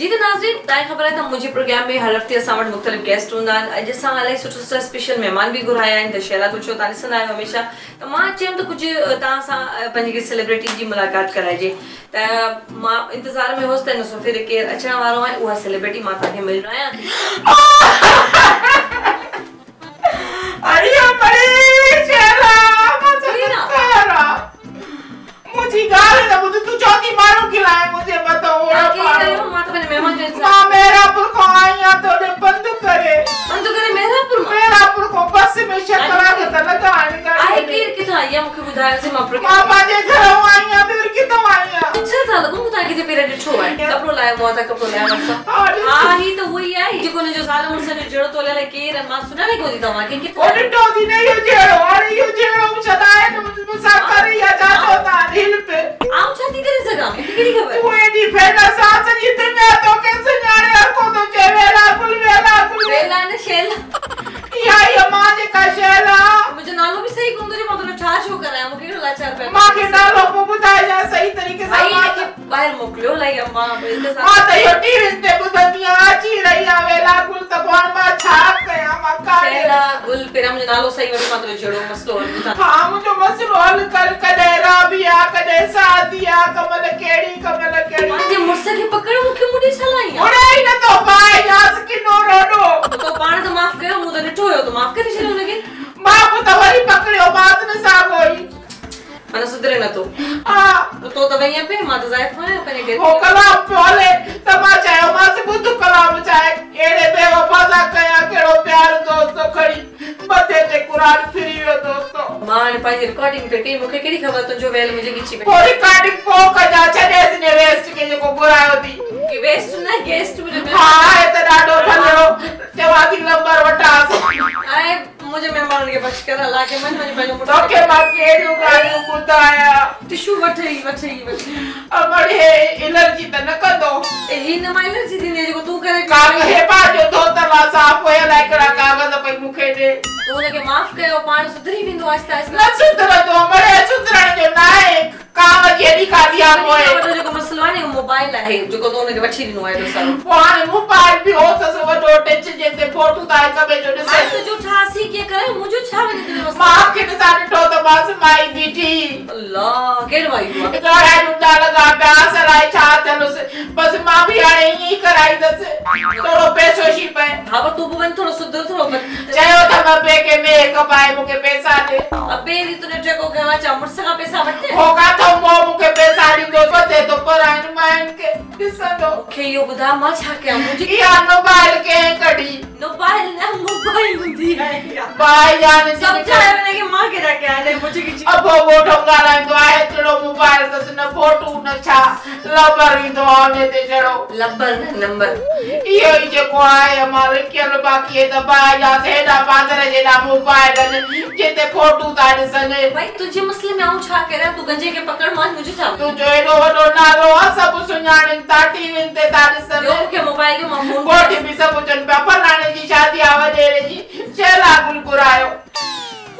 जी तो नाज़रीन तव्हांखे ख़बर आहे त मुंहिंजे प्रोग्राम में हर हफ़्ते असां वटि मुख़्तलिफ़ गेस्ट हूंदा आहिनि। अॼु असां इलाही सुठा स्पेशल महिमान बि घुराया आहिनि। त शैला कुझु तव्हां ॾिसंदा आहियो हमेशह, त मां चयमि त कुझु तव्हां सां पंहिंजी सेलिब्रिटी जी मुलाक़ात कराइजे। त मां इंतज़ार में हुअसि त हिन सोफ़े ते केरु अचण वारो आहे, उहा सेलिब्रिटी मां तव्हांखे मिलणु आहियां थी। मुझी गाल ना मुझे तू चौथी मारू खिलाए मुझे बताओ क्या करो मां तो मैंने मेहमान जो इंतजार मां मेरापुर को आई हां तो ने बंद करे मेरापुर को बस में शक्करा के त लगा आने का आई केर किथा आया मुखे बुधायो से मां प्रोग्राम मां बाजे घर आई हां फिर किथा आई हां अच्छा था लगो मुता के पेरे ॾिठो आहे कपड़ो लायो मां त कपड़ो लायो मां हां ही तो वही आहे जेको ने जो साल मुरसे ने जड़ो तो ले केर मां सुना नहीं कोदी तवा के किथा ओने टोदी ने यो जेड़ो अरे यो जेड़ो सदाए ने मुझे साकर या जातो था दिल पे आऊं छाती करे सगा मैं केड़ी खबर तू एडी फेडा साथ जी दुनिया तो कैसे जाने हर को तो वेला कुल वेला ने शेला या मां जे का शेला मुझे नालो भी सही कोन दो मां तो छा छो कराया मुके लाचार पे मां के नालो को बुधाए जा सही तरीके से मां के बाहर मोकलियो लाई अम्मा इंतजार मां तो यो टीवी पे बुधनिया आची रही आ वेला कुल त कोन मां छाप कया मां का शेला गुल पेरा मुझे नालो सही वडी मां तो जड़ो मसलो है हां मुझे मसलो हल कर कदे राबिया कदे सादिया कमल केड़ी मां जे मुरसे के पकड़ मुके मुडी छलाई ओरे ही न तो पाए यास की नो रोडो तो पाण तो माफ कयो मु तो ॾिठो हो तो माफ करे छलो लगे मां को तो वरी पकड़ियो बात न सागोई मन सुधरे न तो हां तो वहीं पे मां तो जायत में अपने के हो कलाम बोले तमाचा है मां से बुद्ध कलाम चाहे एड़े बेवफा सा कया केड़ो प्यार दोस्तों खड़ी बते ते कुरान फिरियो दोस्तों मां ने पाई रिकॉर्डिंग पे की मुके केड़ी खबर तुजो वेल मुझे गिची पे कोई रिकॉर्डिंग को कजा छने ने वेस्ट के जो बुरायो दी कि वेस्ट ना गेस्ट मुझे हां ए त डाडो भलो चवादी नंबर वटा आए मुझे मेहमान के बच कर ला के मन मुझे बजो तो के मां केड़ो गाड़ी बुताया टिश्यू वठई अमड़े एलर्जी त न कंदो ही न मां एलर्जी थी जो तू करे का हे बाजो तो तला साफ होया लाइकड़ा कागज पे मुखे दे तू ने के माफ कयो पाण सुधरी विंदो आस्ते आस्ते न सुधर तो मरे सुधरण जो नाए कागज येडी का दिया होए जो मसलो है मोबाइल है जो तो ने के वठी दिनो है तो सारो पाण मोबाइल भी हो त सो वडो टच जेते फोटो ताए कबे जो ने मां तो जो ठासी के करे मुजो छा वने दिनो मसलो मां के न साने तो बस माई बीठी अल्लाह केड़ भाई हुआ गाड़ा डुंडा लगा प्यास लाई छा चलो से बस मां भी आणे ही कराई दस थोड़ो पैसो शी पे हां तू बन थोड़ो सुधर थोड़ो चयो त मैं के मेकअप आए मुके पैसा दे अबे री तूने ट्रको कहवा चा मुर्स का पैसा वठे हो का तो मो मुके पैसा दी दो पते तो पर आइन माइन के दिसंदो के यो बुधा मा छा के मुझे या मोबाइल के कड़ी मोबाइल ना मोबाइल दी है भाई जान सब चाहे मैंने के मां के रखे आने मुझे की अब वो ढोंगा लाइन तो आए तेरो मोबाइल तो न फोटो न छा लबर ही तो आने ते चढ़ो लबर नंबर यो ही जे को आए हमारे केल बाकी दबा या सेडा पादर जेडा मोबाइल जेते फोटो तारे सने भाई तुझे मसले में आऊं छा करे तू गंजे के पकड़ मान मुझे छा तू जो एडो वडो नालो सब सुनाने ताटी विनते तारे सने यो के मोबाइल में फोन कोठी भी सब जन पेपर लाने जी शादी आवा दे रे जी चला गुलगुरायो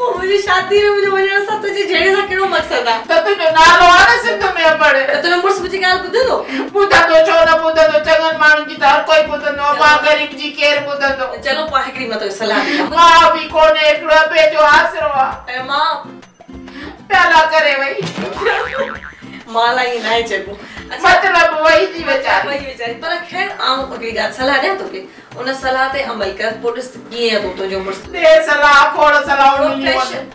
ओ मुझे शादी में मुझे वने सब तुझे जेड़े सा केड़ो मकसद है तो तू नालो आने सिंध में पड़े तो मुर्स मुझे गाल बुध दो बुधा तो छोरा बुधा तो चंगन मानु जी हर कोई बुधा नो मां गरीब जी केर बुधा तो चलो पाहकरी में तो सलाह दी मां भी कोने एक रुपए जो आसरो ए मां पहला करे भाई माला ही नहीं चको मतलब वही जी बेचारी पर खैर आऊं अगली गाल सलाह दे तो के उन सलाह ते अमल कर पोडिस किए तो जो मुर्स दे सलाह खोड़ सलाह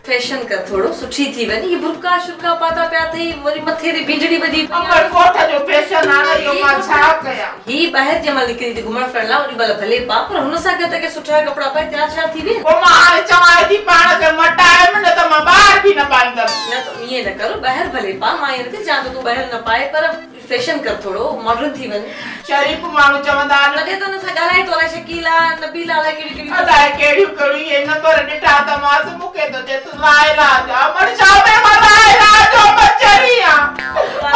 फैशन कर थोड़ो सुठी थी वनी ये बुरका शुरका पाता पिया थई वरी मथे री बिजड़ी बजी अमर कोठा जो फैशन आना यो मां छा कया ही बाहर जमल निकरी थी घुमण फिरण ला ओडी बल भले पा पर हुन सा के सुठा कपड़ा पाए तैयार छा थी वे ओ मां चवाई थी पाण के मटाए न त मां बाहर भी न पाईंदा न तो ये न करो बाहर भले पा मां ये के जा तू बाहर न पाए पर फैशन कर थोड़ो मॉडर्न थी वन शरीफ मानु चवंदा लगे तो न सगालाई तोला शकीला नबीला ला केड़ी अलाए केड़ी करू ये न पर डिठा त मास मुके तो जे तू लायला जा मर जावे मलायला जो बचरिया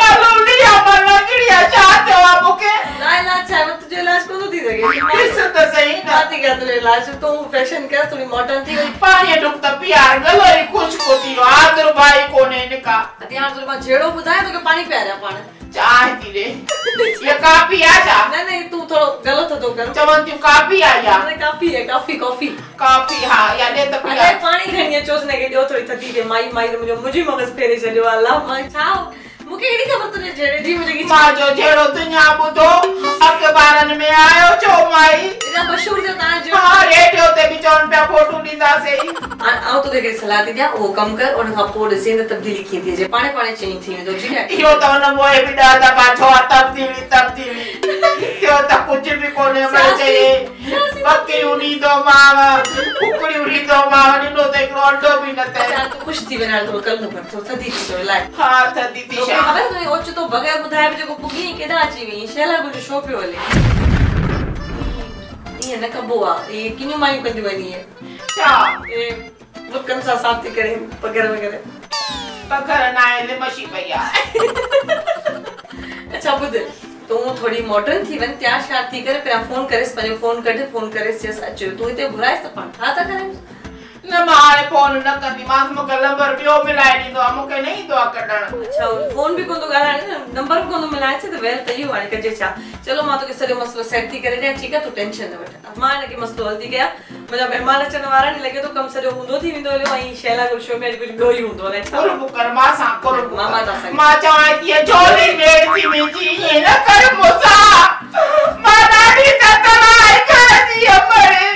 मालूलिया मलगड़िया चाहते हो मुके लायला चाहे तुझे इलाज को दी देगे इस तो सही ना बात क्या तुझे इलाज तो फैशन कर थोड़ी मॉडर्न थी पानी डुक त प्यार गलोरी खुश कोती आदर भाई कोने इनका अतियार तुरे मा जेड़ो बुधाए तो के पानी प्यारा पाण चाय थी रे ये काफी आ जा नहीं तू थोड़ो गलत तो कर चवन तू काफी आ जा अरे काफी है कॉफी काफी हां या दे तो पिया अरे पानी खणी चोसने के जो थोड़ी थती के माई मुझे मगज फेरे चलियो अल्लाह मां छाओ मुके एडी खबर तुने जेड़े जी मुझे की मां जो जेड़ो दुनिया बुधो अखबारन में आयो छो माई इना मशहूर जो ता जो हां रेडियो ते भी चोन पे फोटो दींदा से आओ तो के सलाह दी जा वो कम कर और का पोड से न तब्दीली की थी जे पाने चेंज थी तो जी यो तो न मोए भी दादा पाछो तब्दीली यो तो कुछ भी कोने में चाहिए बक्की उनी दो मावा कुकड़ी उनी दो मावा नो ते रोंडो भी न ते तू खुश थी बना तो कल नु पर तो थदी थी तो लाए हां थदी थी खबर तो ओच तो बगैर बुधाए भी जो पुगी केदा अची वी शेला गुज शो पे वाले ये न कबोआ ये किनी मायू कंदी बनी है क्या ए लुकन सा साथी करे वगैरह ना ले मशी भैया अच्छा बुध तो थोड़ी मॉडर्न थी वन त्यार शार थी करे पे फोन करेस पने फोन करे जस अचो तू इते बुराइस त पण था करे न मारे फोन न कंदी मां मुके नंबर बियो मिलाए नी दो मुके नहीं दो कढण अच्छा फोन भी कोन तो गाला नंबर कोन मिलाए छे तो वेल तई वाले कजे छा चलो मां तो के सरो मसलो सेट थी करे ठीक है तू टेंशन न वठ मां ने के मसलो हल थी गया मतलब मेहमान अचण वाला नहीं लगे तो कम सरो हुंदो थी विंदो ले वही शैला गुल शो में कुछ गयो ही हुंदो ने छा और बुकर मां सा करो मामा दा सा मां चाहे थी जोली रेड थी मिजी ये न कर मोसा मां नाडी ततलाई कर दी हमरे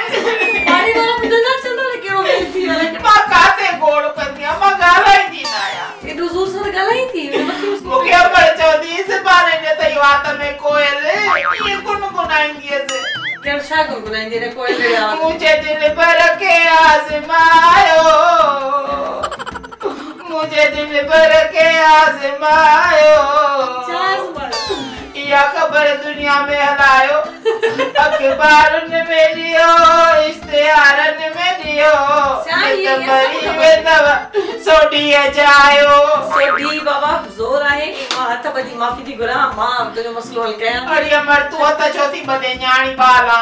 अरे वाला बिदना चंदा ले के वो गई थी वाला मां काते गोड़ कर दिया मां गाला ही दी ना यार ये हुजूर से गला ही थी मतलब उसको मुके पर चौदी इस बारे ने तई बात में कोयल ये कौन आएंगे से क्या छा गुनगुनाई दे रे कोयल रे आवाज मुझे दिल भर के आजमायो मुझे दिल भर के आजमायो या खबर दुनिया में हलायो अखबारन में लियो इश्तिहारन में लियो सोडी जायो सोडी बाबा जोर आहे मां हथ बदी माफी दी गुरा मां तुजो मसलो हल कया अरे अमर तू त छोती बदे न्याणी बाला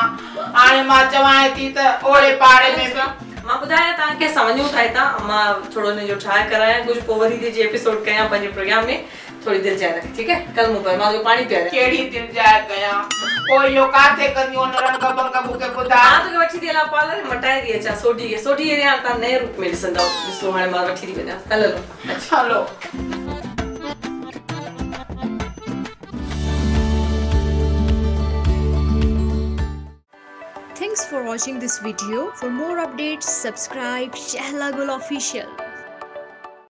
आने मां चवाए थी त ओड़े पाड़े में मां बुधाया ता के समझू थाए ता मां थोड़ो ने जो ट्राई कराया कुछ पोवरी दी जे एपिसोड कया पंजे प्रोग्राम में थोड़ी देर जाए रख ठीक है कल मु पर मां जो पानी पिया केड़ी दिल जाए गया ओ यो काथे कनी ओन रंग बंग बुके बुधा हां तो वठी देला पार्लर मटाई दी अच्छा सोडी रे यार ता नए रूप में दिसंदा दिसो हाने मां वठी दी बना हलो अच्छा हलो Thanks for watching this video. For more updates, subscribe Shehla Gul Official.